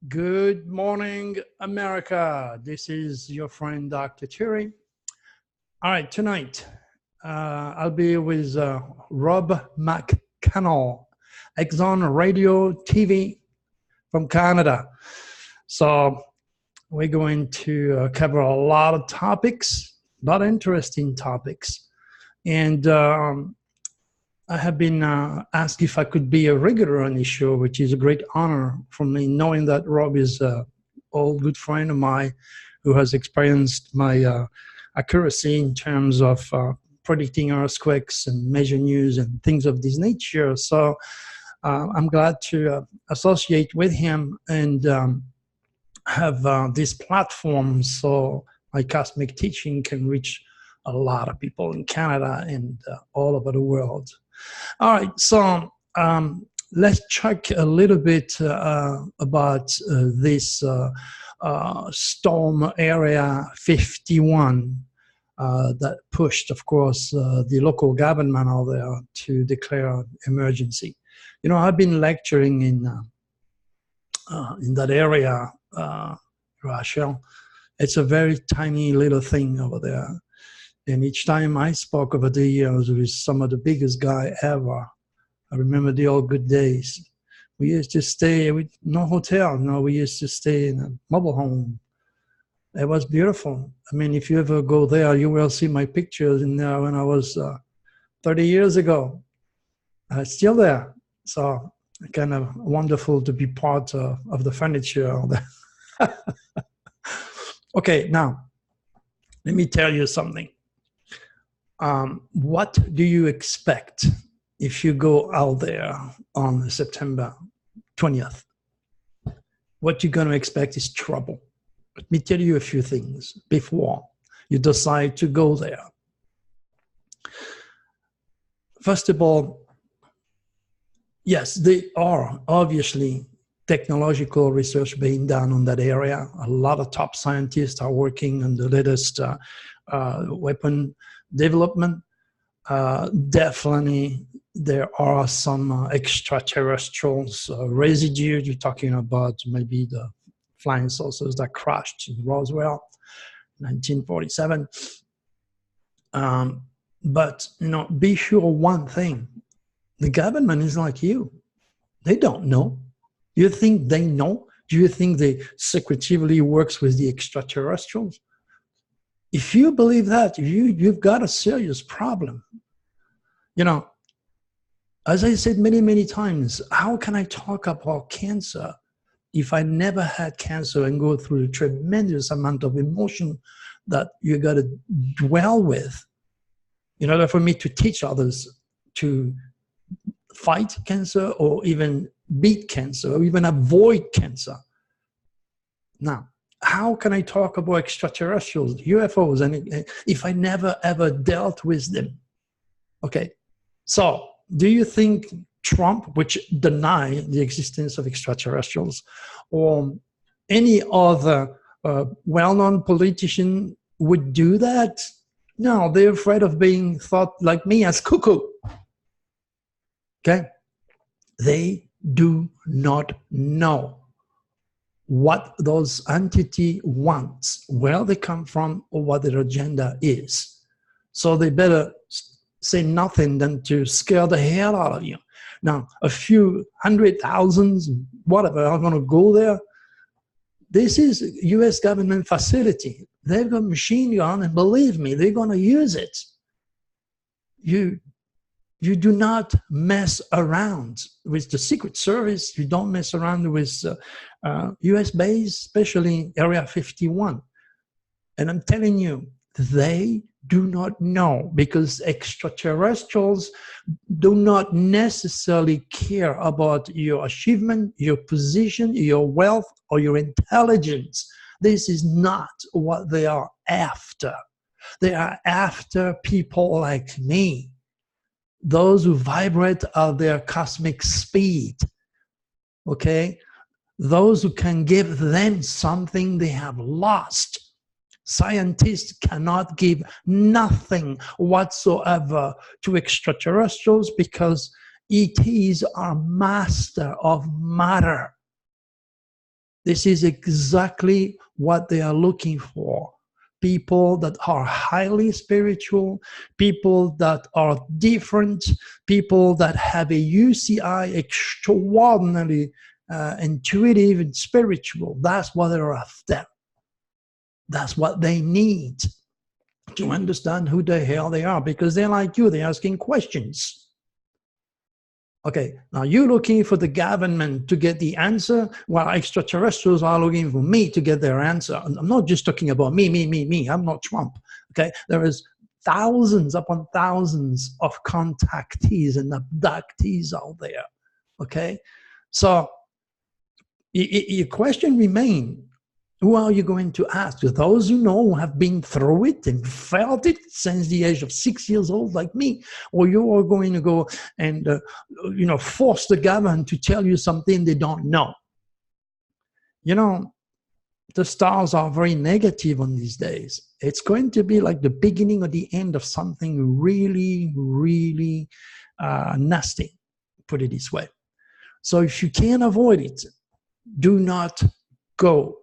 Good morning, America. This is your friend, Dr. Turi. All right, tonight I'll be with Rob McCannell, Exxon Radio TV from Canada. So we're going to cover a lot of topics, a lot of interesting topics. And I have been asked if I could be a regular on this show, which is a great honor for me, knowing that Rob is an old good friend of mine who has experienced my accuracy in terms of predicting earthquakes and major news and things of this nature. So I'm glad to associate with him and have this platform so my cosmic teaching can reach a lot of people in Canada and all over the world. All right, so let's check a little bit about this storm area 51 that pushed, of course, the local government out there to declare emergency. You know, I've been lecturing in that area, Russia. It's a very tiny little thing over there. And each time I spoke over the years with some of the biggest guy ever, I remember the old good days. We used to stay with no hotel. No, we used to stay in a mobile home. It was beautiful. I mean, if you ever go there, you will see my pictures in there when I was 30 years ago. Still there. So kind of wonderful to be part of the furniture. Okay, now, let me tell you something. What do you expect if you go out there on September 20th? What you're going to expect is trouble. Let me tell you a few things before you decide to go there. First of all, yes, there are obviously technological research being done on that area. A lot of top scientists are working on the latest weapon development. Definitely there are some extraterrestrials residue. You're talking about maybe the flying saucers that crashed in Roswell, 1947. But, you know, be sure one thing. The government is like you. They don't know. You think they know? Do you think they secretively works with the extraterrestrials? If you believe that, you've got a serious problem. You know, as I said many, many times, how can I talk about cancer if I never had cancer and go through a tremendous amount of emotion that you got to dwell with in order for me to teach others to fight cancer or even beat cancer or even avoid cancer? Now, how can I talk about extraterrestrials, UFOs, and if I never ever dealt with them? Okay, so do you think Trump, which denies the existence of extraterrestrials, or any other well-known politician would do that? No, they're afraid of being thought like me as cuckoo. Okay, they do not know what those entity wants, where they come from, or what their agenda is. So they better say nothing than to scare the hell out of you. Now, a few 100,000, whatever, are going to go there. This is a U.S. government facility. They've got a machine gun, and believe me, they're going to use it. You do not mess around with the Secret Service. You don't mess around with U.S. base, especially Area 51. And I'm telling you, they do not know, because extraterrestrials do not necessarily care about your achievement, your position, your wealth, or your intelligence. This is not what they are after. They are after people like me, those who vibrate at their cosmic speed, okay? Those who can give them something they have lost. Scientists cannot give nothing whatsoever to extraterrestrials because ETs are master of matter. This is exactly what they are looking for. People that are highly spiritual, people that are different, people that have a UCI extraordinarily intuitive and spiritual. That's what they're after. That's what they need to understand who the hell they are, because they're like you, they're asking questions. Okay, now you're looking for the government to get the answer, while extraterrestrials are looking for me to get their answer. And I'm not just talking about me. I'm not Trump. Okay, there is thousands upon thousands of contactees and abductees out there. Okay, so your question remains: who are you going to ask? To those you know who have been through it and felt it since the age of 6 years old, like me, or you are going to go and force the government to tell you something they don't know? You know, the stars are very negative on these days. It's going to be like the beginning or the end of something really, really nasty, put it this way. So if you can avoid it, do not go.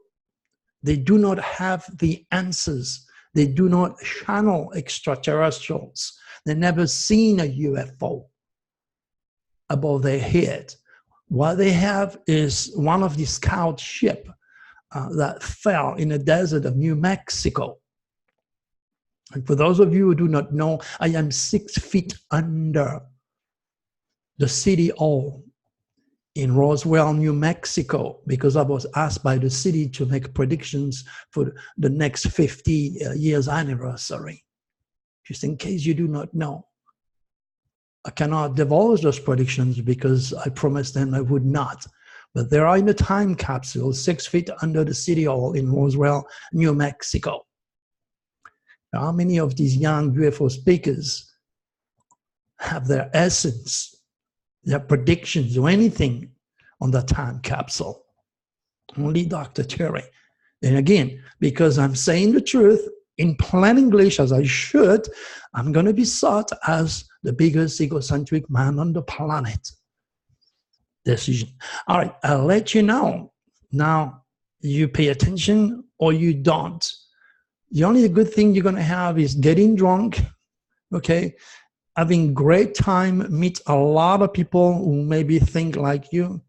They do not have the answers. They do not channel extraterrestrials. They've never seen a UFO above their head. What they have is one of the scout ships that fell in the desert of New Mexico. And for those of you who do not know, I am 6 feet under the city hall in Roswell, New Mexico, because I was asked by the city to make predictions for the next 50 years anniversary. Just in case you do not know. I cannot divulge those predictions because I promised them I would not. But they are in a time capsule 6 feet under the city hall in Roswell, New Mexico. How many of these young UFO speakers have their essence, their predictions or anything on the time capsule? Only Dr. Turi. And again, because I'm saying the truth in plain English as I should, I'm going to be sought as the biggest egocentric man on the planet. Decision. All right, I'll let you know. Now, you pay attention or you don't. The only good thing you're going to have is getting drunk, okay? Having great time, meet a lot of people who maybe think like you,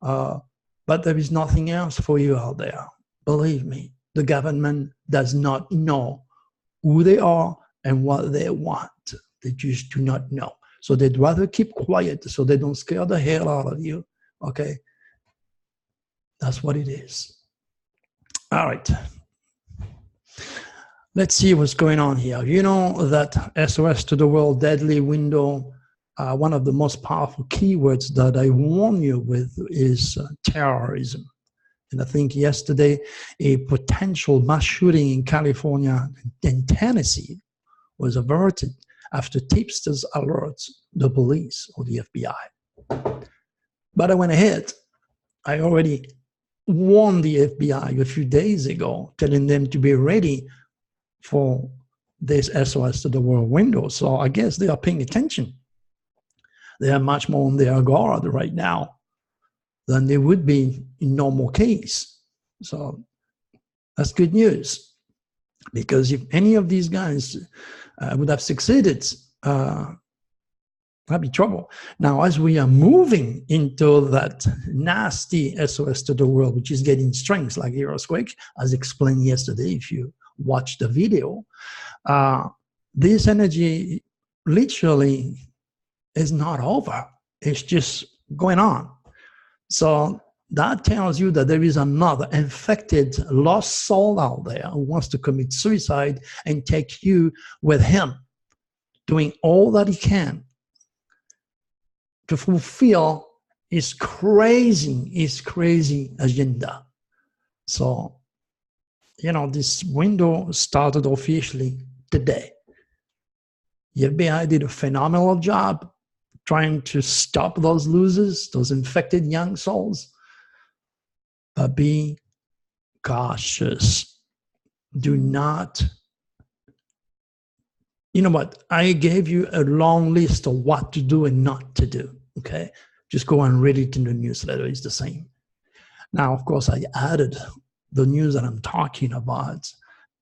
but there is nothing else for you out there. Believe me, the government does not know who they are and what they want. They just do not know. So they'd rather keep quiet so they don't scare the hell out of you, okay? That's what it is. All right. Let's see what's going on here. You know that SOS to the world deadly window, one of the most powerful keywords that I warn you with is terrorism. And I think yesterday, a potential mass shooting in California and Tennessee was averted after tipsters alerted the police or the FBI. But I went ahead. I already warned the FBI a few days ago, telling them to be ready for this SOS to the world window. So I guess they are paying attention. They are much more on their guard right now than they would be in normal case. So that's good news. Because if any of these guys would have succeeded, that'd be trouble. Now, as we are moving into that nasty SOS to the world, which is getting strength like earthquake, as explained yesterday, if you watch the video, this energy literally is not over. It's just going on. So that tells you that there is another infected, lost soul out there who wants to commit suicide and take you with him, doing all that he can to fulfill his crazy agenda. So, you know, this window started officially today. The FBI did a phenomenal job trying to stop those losers, those infected young souls. But be cautious. Do not. You know what? I gave you a long list of what to do and not to do, okay? Just go and read it in the newsletter. It's the same. Now, of course, I added the news that I'm talking about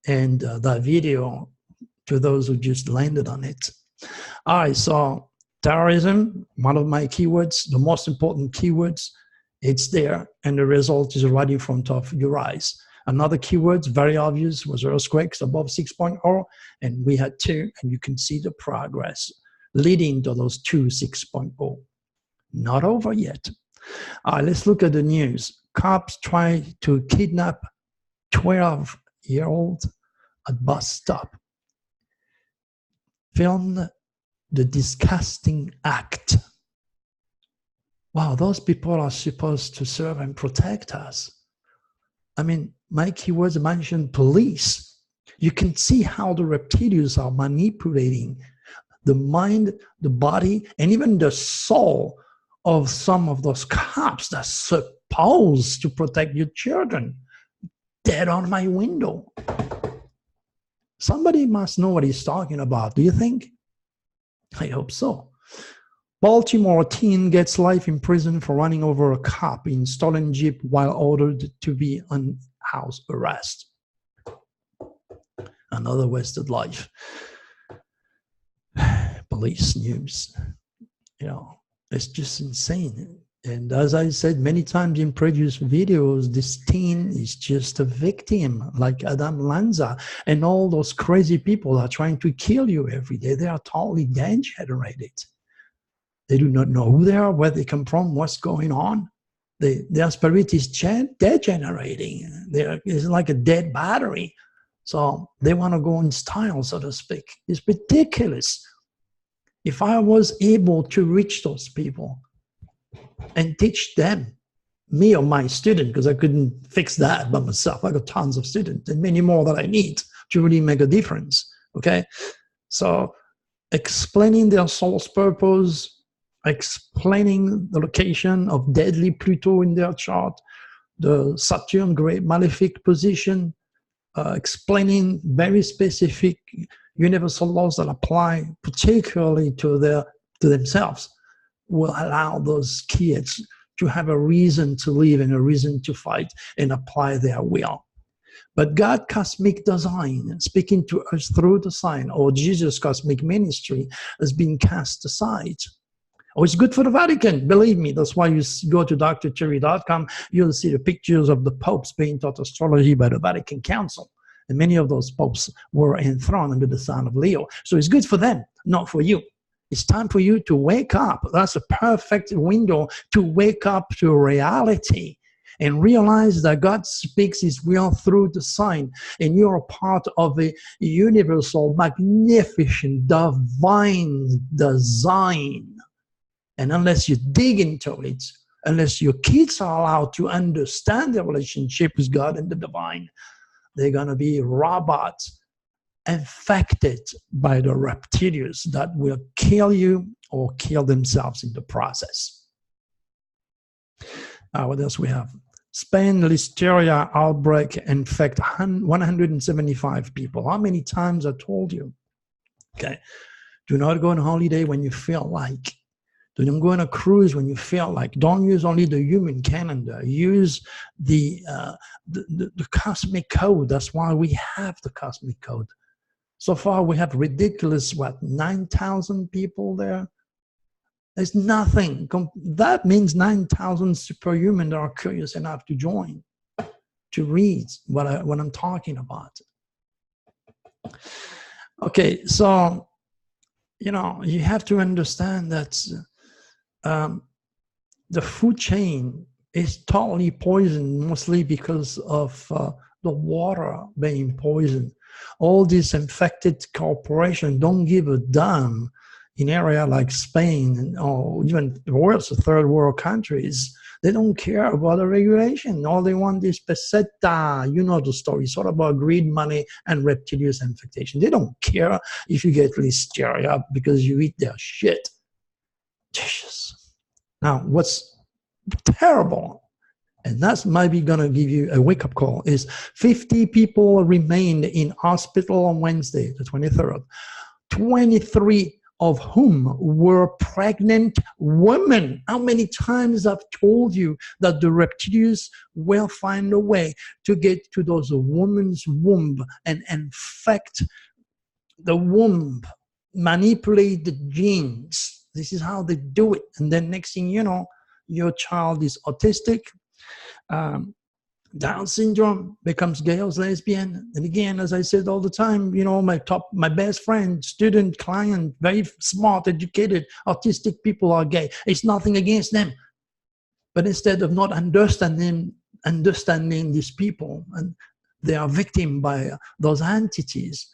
and that video to those who just landed on it. All right, so terrorism, one of my keywords, the most important keywords, it's there, and the result is right in front of your eyes. Another keyword, very obvious, was earthquakes above 6.0, and we had 2, and you can see the progress leading to those 2 6.0. Not over yet. All right, let's look at the news. Cops try to kidnap 12-year-old at bus stop. Filmed the disgusting act. Wow, those people are supposed to serve and protect us. I mean, my keywords mentioned police. You can see how the reptilians are manipulating the mind, the body, and even the soul of some of those cops that's supposed to protect your children. Dead on my window. Somebody must know what he's talking about, do you think? I hope so. Baltimore teen gets life in prison for running over a cop in stolen Jeep while ordered to be on house arrest. Another wasted life. Police news. You know, it's just insane. And as I said many times in previous videos, this teen is just a victim, like Adam Lanza, and all those crazy people are trying to kill you every day. They are totally degenerated. They do not know who they are, where they come from, what's going on. Their spirit is degenerating. It's like a dead battery. So they want to go in style, so to speak. It's ridiculous. If I was able to reach those people and teach them, me or my student, because I couldn't fix that by myself. I got tons of students and many more that I need to really make a difference, okay? So explaining their soul's purpose, explaining the location of deadly Pluto in their chart, the Saturn great malefic position, explaining very specific universal laws that apply particularly to themselves, will allow those kids to have a reason to live and a reason to fight and apply their will. But God cosmic design, speaking to us through the sign, or Jesus cosmic ministry, has been cast aside. Oh, it's good for the Vatican, believe me. That's why you go to dr.turi.com, you'll see the pictures of the popes being taught astrology by the Vatican Council. And many of those popes were enthroned under the sign of Leo. So it's good for them, not for you. It's time for you to wake up. That's a perfect window to wake up to reality and realize that God speaks His will through the sign, and you're a part of a universal, magnificent, divine design. And unless you dig into it, unless your kids are allowed to understand their relationship with God and the divine, they're going to be robots infected by the reptilians that will kill you or kill themselves in the process. What else we have? Spain, Listeria outbreak infect 175 people. How many times I told you? Okay. Do not go on holiday when you feel like. Do not go on a cruise when you feel like. Don't use only the human calendar. Use the cosmic code. That's why we have the cosmic code. So far, we have ridiculous, 9,000 people there? There's nothing. That means 9,000 superhuman that are curious enough to join, to read what I'm talking about. Okay, so, you have to understand that the food chain is totally poisoned, mostly because of the water being poisoned. All these infected corporations don't give a damn in area like Spain or even worse, third world countries. They don't care about the regulation. All they want is peseta. You know the story. It's all about greed, money, and reptilian infectation. They don't care if you get listeria because you eat their shit. Jesus. Now, what's terrible, and that's maybe going to give you a wake-up call, is 50 people remained in hospital on Wednesday, the 23rd. 23 of whom were pregnant women. How many times I've told you that the reptilians will find a way to get to those women's womb and infect the womb, manipulate the genes. This is how they do it. And then next thing you know, your child is autistic, Down syndrome, becomes gay or lesbian. And again, as I said all the time, you know, my best friend, student, client, very smart, educated, autistic people are gay. It's nothing against them. But instead of not understanding these people, and they are victim by those entities,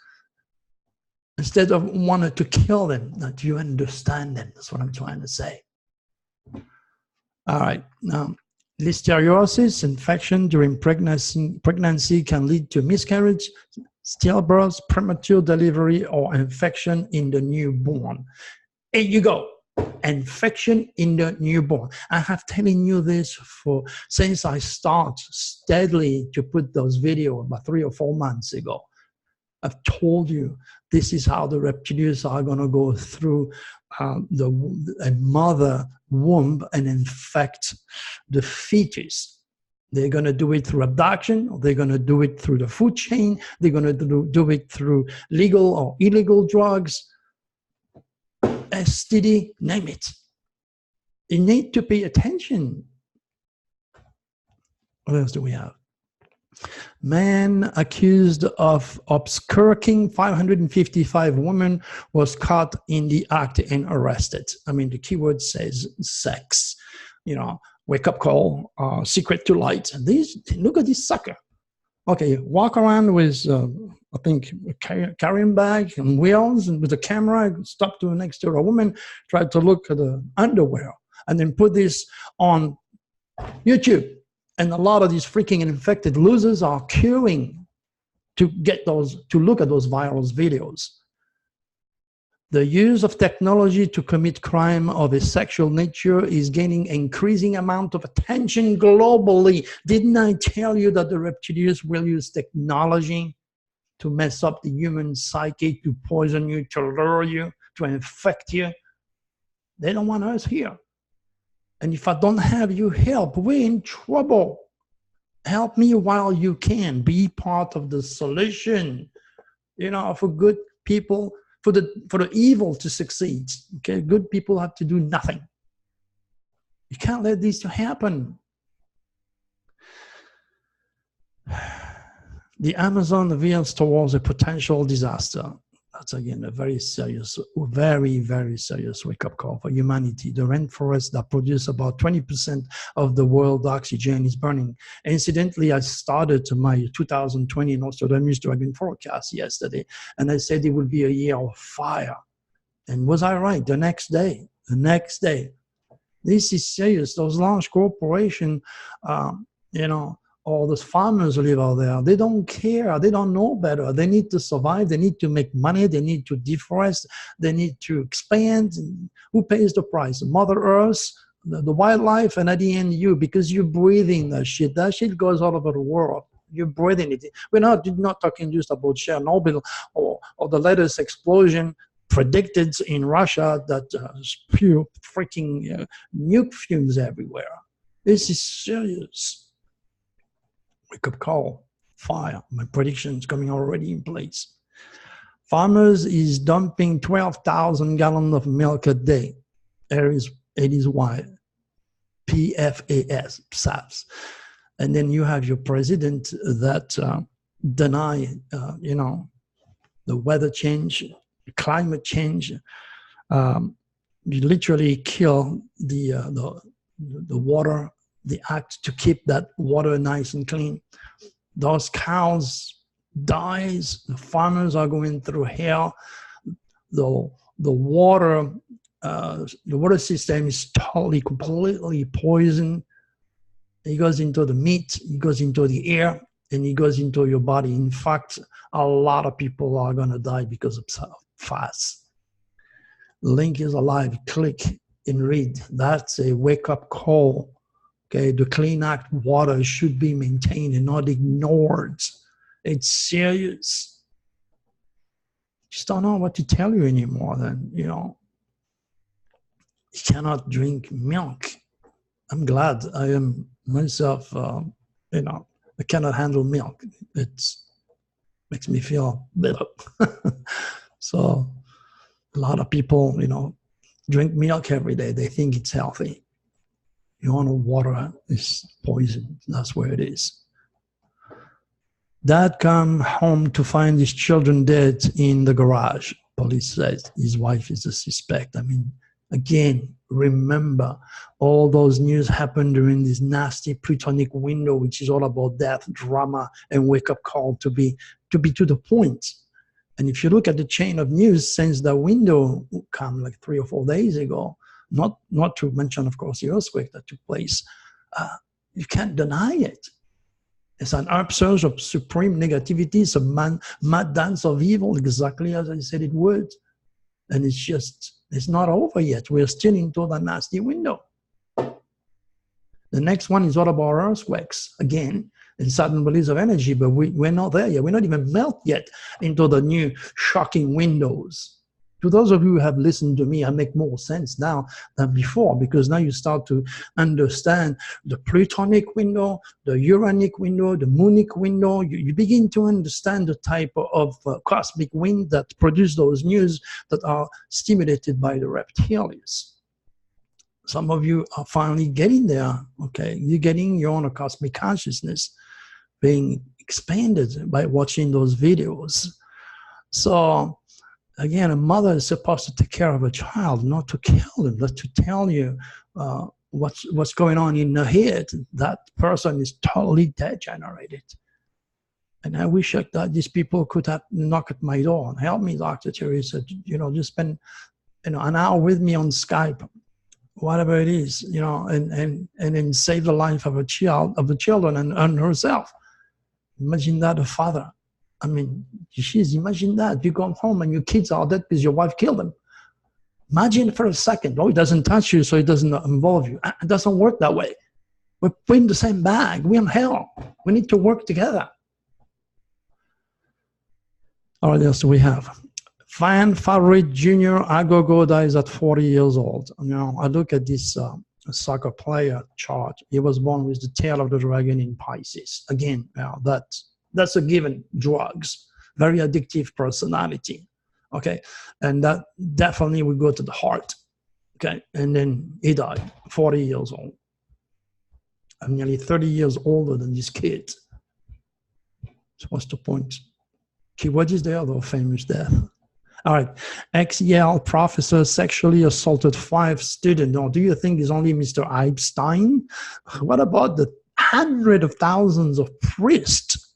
instead of wanting to kill them, that you understand them. That's what I'm trying to say. All right, now, listeriosis infection during pregnancy can lead to miscarriage, stillbirth, premature delivery, or infection in the newborn. Here you go. Infection in the newborn. I have telling you this since I start steadily to put those videos about 3 or 4 months ago. I've told you this is how the reptilians are going to go through a mother womb and infect the fetus. They're going to do it through abduction, or they're going to do it through the food chain, they're going to do it through legal or illegal drugs, STD, name it. You need to pay attention. What else do we have? Man accused of obscuring 555 women was caught in the act and arrested. I mean, the keyword says sex. You know, wake up call, secret to light. And look at this sucker. Okay, walk around with, I think, a carrying bag and wheels, and with a camera, stop next to a woman, try to look at the underwear, and then put this on YouTube. And a lot of these freaking infected losers are queuing to look at those viral videos. The use of technology to commit crime of a sexual nature is gaining increasing amount of attention globally. Didn't I tell you that the reptilians will use technology to mess up the human psyche, to poison you, to lure you, to infect you? They don't want us here. And if I don't have your help, we're in trouble. Help me while you can. Be part of the solution. You know, for good people, for the evil to succeed. Okay, good people have to do nothing. You can't let this happen. The Amazon veers towards a potential disaster. That's again a very serious, very, very serious wake-up call for humanity. The rainforest that produces about 20% of the world's oxygen is burning. Incidentally, I started my 2020 Nostradamus Dragon forecast yesterday, and I said it would be a year of fire. And was I right? The next day. This is serious. Those large corporations, you know, all those farmers who live out there, they don't care. They don't know better. They need to survive. They need to make money. They need to deforest. They need to expand. Who pays the price? Mother Earth, the wildlife, and at the end you, because you're breathing that shit. That shit goes all over the world. You're breathing it. We're not talking just about Chernobyl or the latest explosion predicted in Russia that spew freaking nuke fumes everywhere. This is serious. Wake up call, fire. My predictions coming already in place. Farmers is dumping 12,000 gallons of milk a day. It is why. PFAS, SAFs. And then you have your president that deny, you know, the weather change, climate change. You literally kill the water, the act to keep that water nice and clean. Those cows dies. The farmers are going through hell. The water system is totally, completely poisoned. It goes into the meat, it goes into the air, and it goes into your body. In fact, a lot of people are going to die because of fast. Link is alive. Click and read. That's a wake-up call. Okay, the Clean Act water should be maintained and not ignored. It's serious. Just don't know what to tell you anymore then, you know. You cannot drink milk. I'm glad I am myself, you know, I cannot handle milk. It makes me feel better. So a lot of people, you know, drink milk every day. They think it's healthy. You want water is poison. That's where it is. Dad come home to find his children dead in the garage. Police says his wife is a suspect. I mean, again, remember all those news happened during this nasty Plutonic window, which is all about death, drama, and wake-up call to be to the point. And if you look at the chain of news since the window come like 3 or 4 days ago, not to mention, of course, the earthquake that took place, you can't deny it. It's an upsurge of supreme negativity. It's a mad dance of evil, exactly as I said it would. And it's just, it's not over yet. We're still into the nasty window. The next one is all about earthquakes, again, and sudden release of energy, but we're not there yet. We're not even melt yet into the new shocking windows. To those of you who have listened to me, I make more sense now than before, because now you start to understand the Plutonic window, the Uranic window, the Moonic window. You begin to understand the type of cosmic wind that produce those news that are stimulated by the reptilians. Some of you are finally getting there, okay? You're getting your own cosmic consciousness being expanded by watching those videos. So, again, a mother is supposed to take care of a child, not to kill them, but to tell you what's going on in the head. That person is totally degenerated. And I wish that these people could have knocked at my door and help me, Dr. Turi said, you know, just spend, you know, an hour with me on Skype, whatever it is, you know, and then save the life of a child, of the children and herself. Imagine that, a father. I mean, geez, imagine that. You come home and your kids are dead because your wife killed them. Imagine for a second. Oh, it doesn't touch you, so it doesn't involve you. It doesn't work that way. We're in the same bag. We're in hell. We need to work together. All right, else do we have? Fan favorite junior Gogo dies at 40 years old. You know, I look at this soccer player chart. He was born with the tail of the dragon in Pisces. Again, you know, that's a given. Drugs, very addictive personality, okay? And that definitely would go to the heart, okay? And then he died, 40 years old. I'm nearly 30 years older than this kid. So what's the point? What is the other famous death? All right, ex-Yale professor sexually assaulted 5 students. Or do you think it's only Mr. Epstein? What about the hundreds of thousands of priests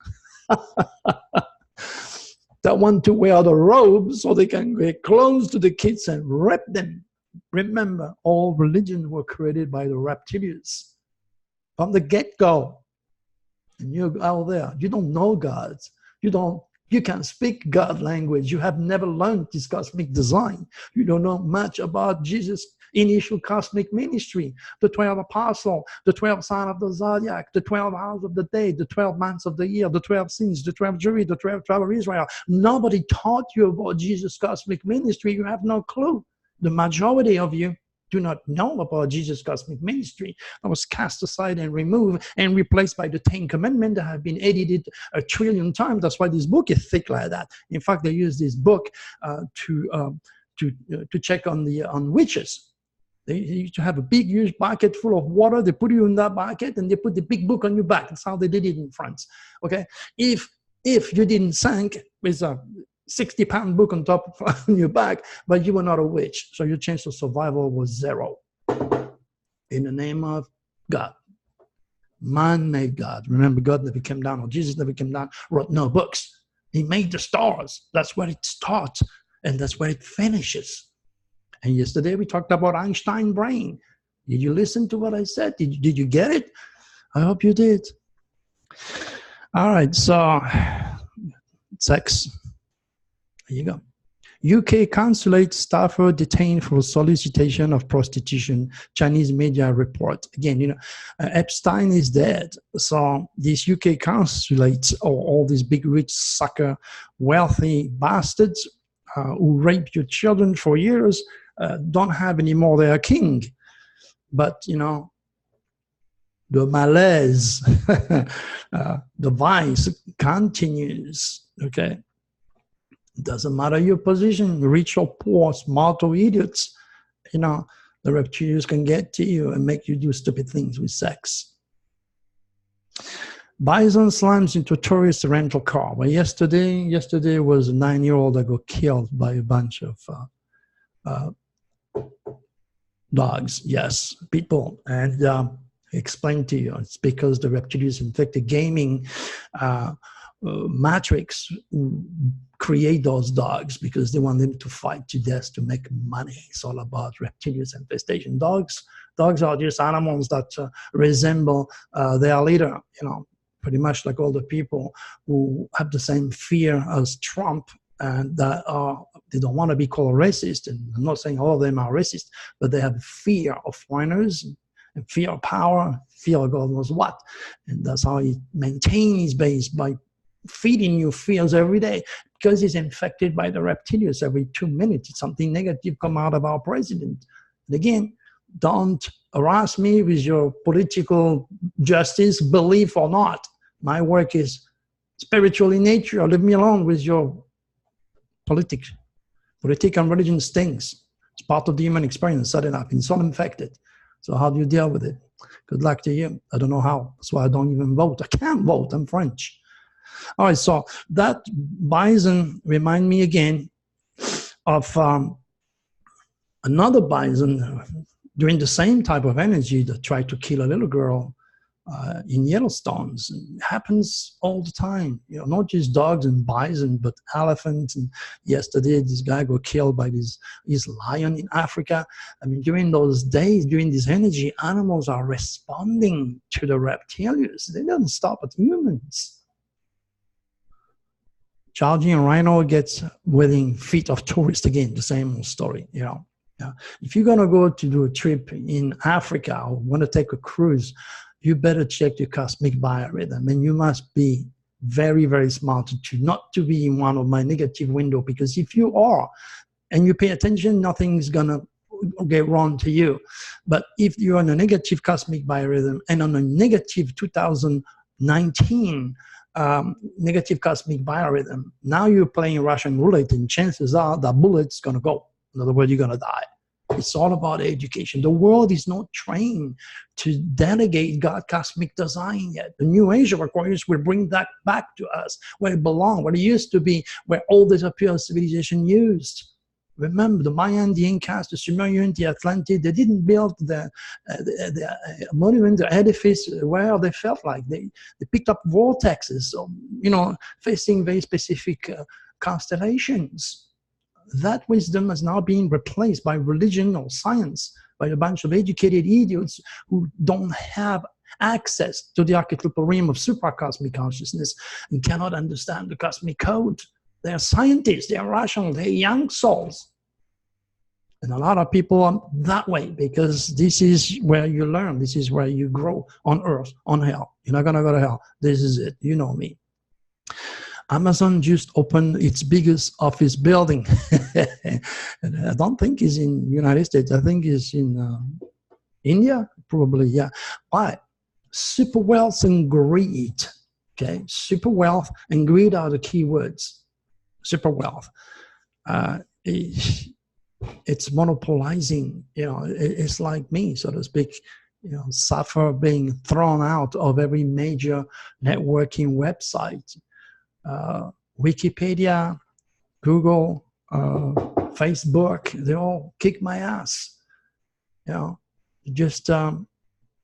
that want to wear the robes so they can get close to the kids and rape them? Remember, all religions were created by the reptilians from the get-go. And you're out there, you don't know God. You can't speak God language. You have never learned this cosmic design. You don't know much about Jesus' initial cosmic ministry, the 12 apostles, the 12 signs of the zodiac, the 12 hours of the day, the 12 months of the year, the 12 sins, the 12 jury, the 12 tribe of Israel. Nobody taught you about Jesus' cosmic ministry. You have no clue. The majority of you do not know about Jesus' cosmic ministry. That was cast aside and removed and replaced by the 10 Commandments that have been edited 1 trillion times. That's why this book is thick like that. In fact, they use this book to check on witches. They used to have a big, huge bucket full of water. They put you in that bucket and they put the big book on your back. That's how they did it in France. Okay, if you didn't sink with a 60-pound book on top of your back, but you were not a witch, so your chance of survival was 0. In the name of God, man-made God. Remember, God never came down, or Jesus never came down, wrote no books. He made the stars. That's where it starts, and that's where it finishes. And yesterday we talked about Einstein brain. Did you listen to what I said? Did you get it? I hope you did. All right, so sex. There you go. UK consulate staffer detained for solicitation of prostitution, Chinese media report. Again, you know, Epstein is dead. So these UK consulates, or all these big, rich, sucker, wealthy bastards who rape your children for years, don't have anymore their king. But, you know, the malaise, the vice continues, okay? It doesn't matter your position, rich or poor, smart or idiots, you know, the reptilians can get to you and make you do stupid things with sex. Bison slams into a tourist rental car. Well, yesterday was a 9-year-old that got killed by a bunch of dogs. Yes, people. And explain to you, it's because the reptilians infected gaming matrix create those dogs because they want them to fight to death to make money. It's all about reptilians infestation. Dogs are just animals that resemble their leader, you know, pretty much like all the people who have the same fear as Trump and that they don't want to be called racist. And I'm not saying all of them are racist, but they have fear of foreigners and fear of power, fear of God knows what. And that's how he maintains his base, by feeding you fears every day, because he's infected by the reptilians. Every 2 minutes, something negative come out of our president. And again, don't harass me with your political justice, belief or not. My work is spiritual in nature. Leave me alone with your politics. Politics and religion stinks. It's part of the human experience. Suddenly I've been so infected. So how do you deal with it? Good luck to you. I don't know how. That's why I don't even vote. I can't vote. I'm French. All right, so that bison remind me again of another bison doing the same type of energy that tried to kill a little girl in Yellowstones. It happens all the time, you know, not just dogs and bison, but elephants. And yesterday, this guy got killed by his lion in Africa. I mean, during those days, during this energy, animals are responding to the reptilians. They don't stop at humans. Charging a rhino gets within feet of tourists again, the same old story, you know. Yeah. If you're gonna go to do a trip in Africa or want to take a cruise, you better check your cosmic biorhythm, and you must be very, very smart not to be in one of my negative window, because if you are and you pay attention, nothing's gonna get wrong to you. But if you're on a negative cosmic biorhythm and on a negative 2019 negative cosmic biorhythm, now you're playing Russian roulette, and chances are that bullet's gonna go. In other words, you're gonna die. It's all about education. The world is not trained to delegate God cosmic design yet. The New Age of Aquarius will bring that back to us where it belongs, where it used to be, where all this pure civilization used. Remember, the Mayan, the Incas, the Sumerian, the Atlantean, they didn't build the monument, the edifice where they felt like. They picked up vortexes, so, you know, facing very specific constellations. That wisdom has now been replaced by religion or science, by a bunch of educated idiots who don't have access to the archetypal realm of supracosmic consciousness and cannot understand the cosmic code. They're scientists, they're rational, they're young souls. And a lot of people are that way, because this is where you learn, this is where you grow on earth, on hell. You're not gonna go to hell. This is it, you know me. Amazon just opened its biggest office building. And I don't think it's in the United States. I think it's in India, probably, yeah. Why? Super wealth and greed, okay? Super wealth and greed are the key words. Super wealth. It's monopolizing, you know, it's like me, so to speak, you know, suffer being thrown out of every major networking website. Wikipedia, Google, Facebook, they all kick my ass. You know, just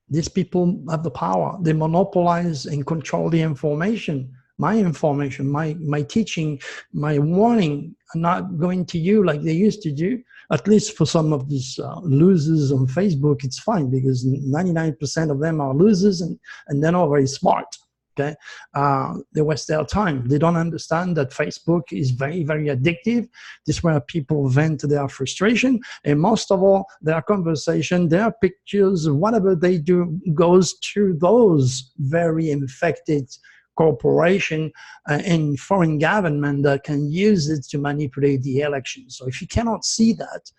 these people have the power. They monopolize and control the information. My information, my teaching, my warning are not going to you like they used to do. At least for some of these losers on Facebook, it's fine, because 99% of them are losers and they're not very smart. Okay, they waste their time. They don't understand that Facebook is very, very addictive. This is where people vent their frustration, and most of all, their conversation, their pictures, whatever they do goes to those very infected corporation and foreign government that can use it to manipulate the election. So if you cannot see that,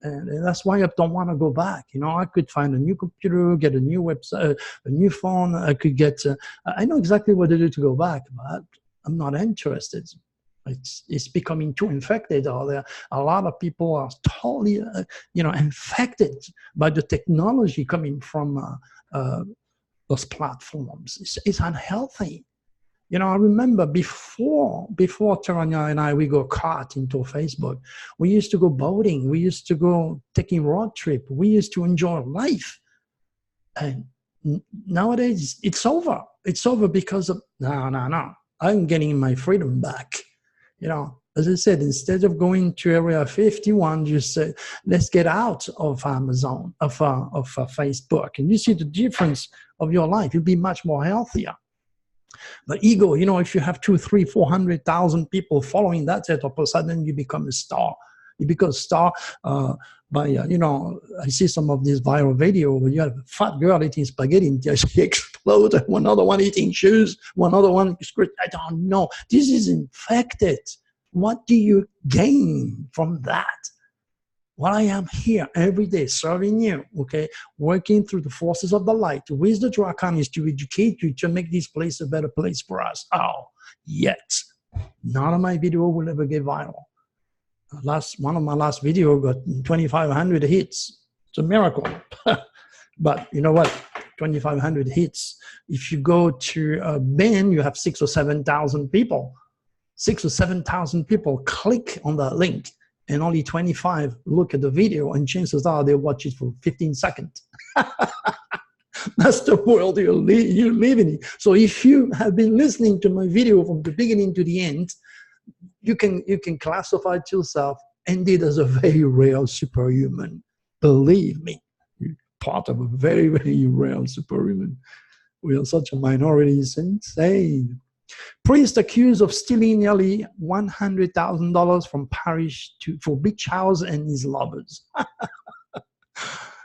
And that's why I don't want to go back. You know, I could find a new computer, get a new website, a new phone. I could get, I know exactly what to do to go back, but I'm not interested. It's becoming too infected out there. A lot of people are totally, you know, infected by the technology coming from those platforms. It's unhealthy. You know, I remember before Taranya and I, we got caught into Facebook. We used to go boating. We used to go taking road trip. We used to enjoy life. And nowadays, it's over. It's over because of, no. I'm getting my freedom back. You know, as I said, instead of going to Area 51, just say, let's get out of Amazon, of Facebook. And you see the difference of your life. You'll be much more healthier. The ego, you know, if you have 200,000, 300,000, 400,000 people following that, all of a sudden you become a star. You become a star you know, I see some of this viral video where you have a fat girl eating spaghetti and she explodes, one other one eating shoes, one other one, I don't know. This is infected. What do you gain from that? Well, I am here every day serving you, okay, working through the forces of the light with the Draconians to educate you to make this place a better place for us. Oh, yet none of my video will ever get viral. One of my last video got 2,500 hits. It's a miracle. But you know what? 2,500 hits. If you go to Ben, you have 6,000 or 7,000 people. 6,000 or 7,000 people click on that link. And only 25 look at the video, and chances are they watch it for 15 seconds. That's the world you live in. So if you have been listening to my video from the beginning to the end, you can classify yourself indeed as a very rare superhuman. Believe me, you're part of a very, very rare superhuman. We are such a minority. It's insane. Priest accused of stealing nearly $100,000 from parish for beach house and his lovers.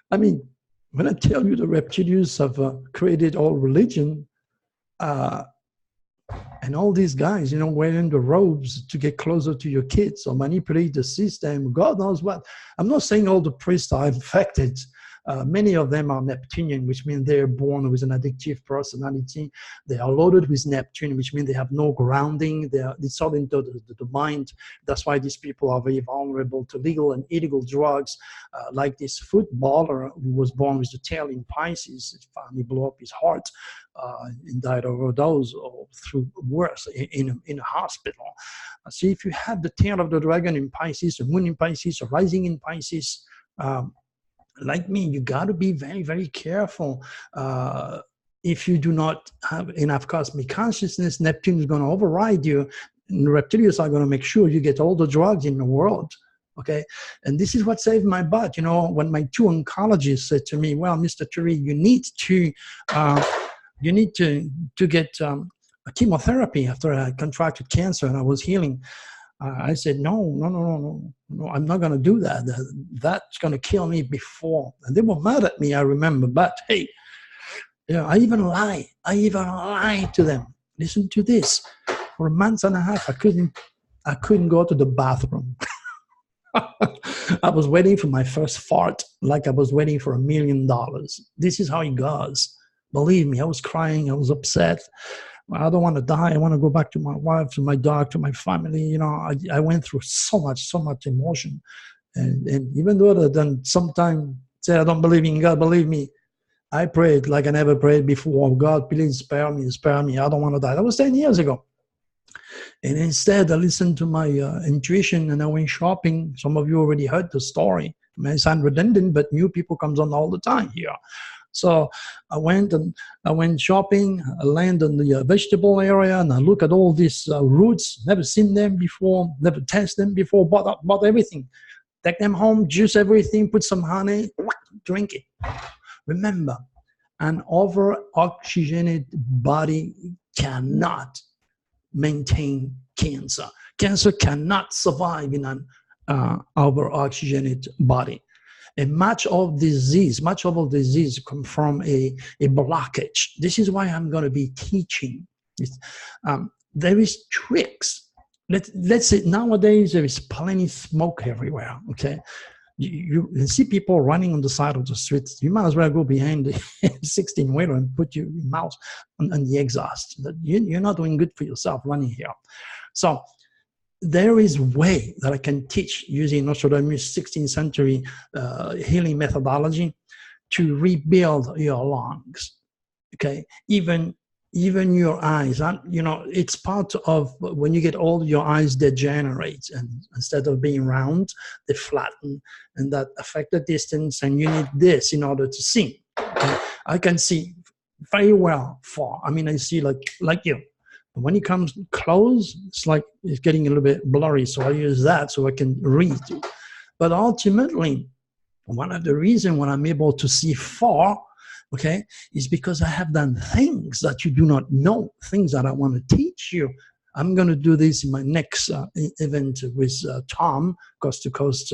I mean, when I tell you the reptilians have created all religion, and all these guys, you know, wearing the robes to get closer to your kids or manipulate the system, God knows what. I'm not saying all the priests are infected. Many of them are Neptunian, which means they're born with an addictive personality. They are loaded with Neptune, which means they have no grounding. It's all into the mind. That's why these people are very vulnerable to legal and illegal drugs. Like this footballer who was born with the tail in Pisces, his family blew up his heart and died of overdose or through worse in a hospital. See, if you have the tail of the dragon in Pisces, the moon in Pisces, or rising in Pisces, like me, you got to be very, very careful. If you do not have enough cosmic consciousness, Neptune is going to override you, and the reptilians are going to make sure you get all the drugs in the world. Okay, and this is what saved my butt. You know, when my two oncologists said to me, "Well, Mr. Turi, you need to get a chemotherapy after I contracted cancer and I was healing." I said, no, I'm not going to do that. That's going to kill me before. And they were mad at me, I remember. But hey, you know, I even lied to them. Listen to this. For a month and a half, I couldn't go to the bathroom. I was waiting for my first fart, like I was waiting for $1 million. This is how it goes. Believe me, I was crying. I was upset. I don't want to die. I want to go back to my wife, to my dog, to my family. You know, I went through so much emotion. And even though I done sometimes say I don't believe in God, believe me, I prayed like I never prayed before. God, please spare me. I don't want to die. That was 10 years ago. And instead, I listened to my intuition and I went shopping. Some of you already heard the story. It may sound redundant, but new people comes on all the time here. So I went shopping. I landed in the vegetable area and I look at all these roots. Never seen them before. Never tested them before. Bought everything. Take them home, juice everything, put some honey, drink it. Remember, an over-oxygenated body cannot maintain cancer. Cancer cannot survive in an over-oxygenated body. And much of disease come from a blockage. This is why I'm going to be teaching. There is tricks. Let's say nowadays there is plenty of smoke everywhere, okay? You see people running on the side of the street. You might as well go behind the 16-wheeler and put your mouse on the exhaust. You're not doing good for yourself running here. So there is a way that I can teach using Nostradamus' 16th century healing methodology to rebuild your lungs. Okay, even your eyes. It's part of when you get old, your eyes degenerate, and instead of being round, they flatten, and that affects the distance. And you need this in order to see. Okay? I can see very well far. I mean, I see like you. But when it comes close, it's getting a little bit blurry. So I use that so I can read. But ultimately, one of the reasons when I'm able to see far, okay, is because I have done things that you do not know, things that I want to teach you. I'm going to do this in my next event with Tom, Coast to Coast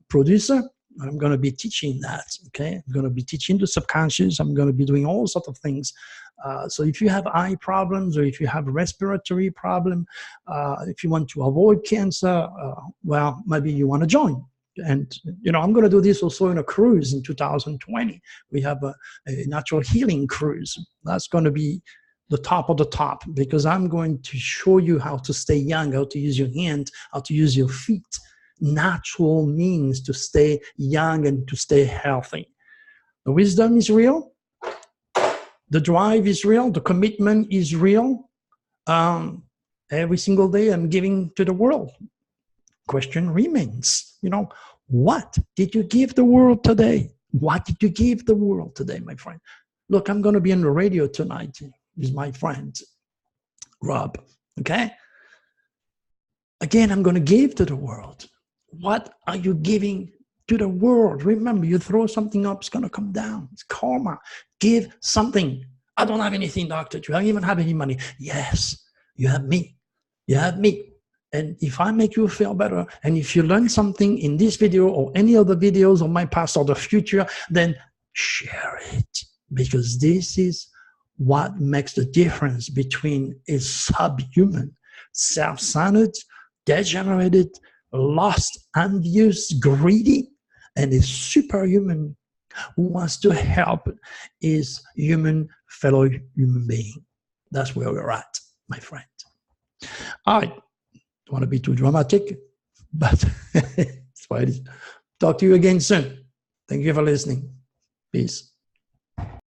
producer. I'm going to be teaching that, okay? I'm going to be teaching the subconscious. I'm going to be doing all sorts of things. So if you have eye problems, or if you have a respiratory problem, if you want to avoid cancer, well, maybe you want to join. And, I'm going to do this also in a cruise in 2020. We have a natural healing cruise. That's going to be the top of the top, because I'm going to show you how to stay young, how to use your hand, how to use your feet. Natural means to stay young and to stay healthy. The wisdom is real. The drive is real. The commitment is real. Every single day I'm giving to the world. Question remains, what did you give the world today? What did you give the world today, my friend? Look, I'm going to be on the radio tonight with my friend, Rob, okay? Again, I'm going to give to the world. What are you giving to the world? Remember, you throw something up, it's going to come down. It's karma. Give something. I don't have anything, doctor. You don't even have any money. Yes, you have me. You have me. And if I make you feel better, and if you learn something in this video or any other videos of my past or the future, then share it. Because this is what makes the difference between a subhuman, self-centered, degenerated, lost, envious, greedy, and a superhuman who wants to help his fellow human being. That's where we're at, my friend. All right. Don't want to be too dramatic, but it's what it is. Talk to you again soon. Thank you for listening. Peace.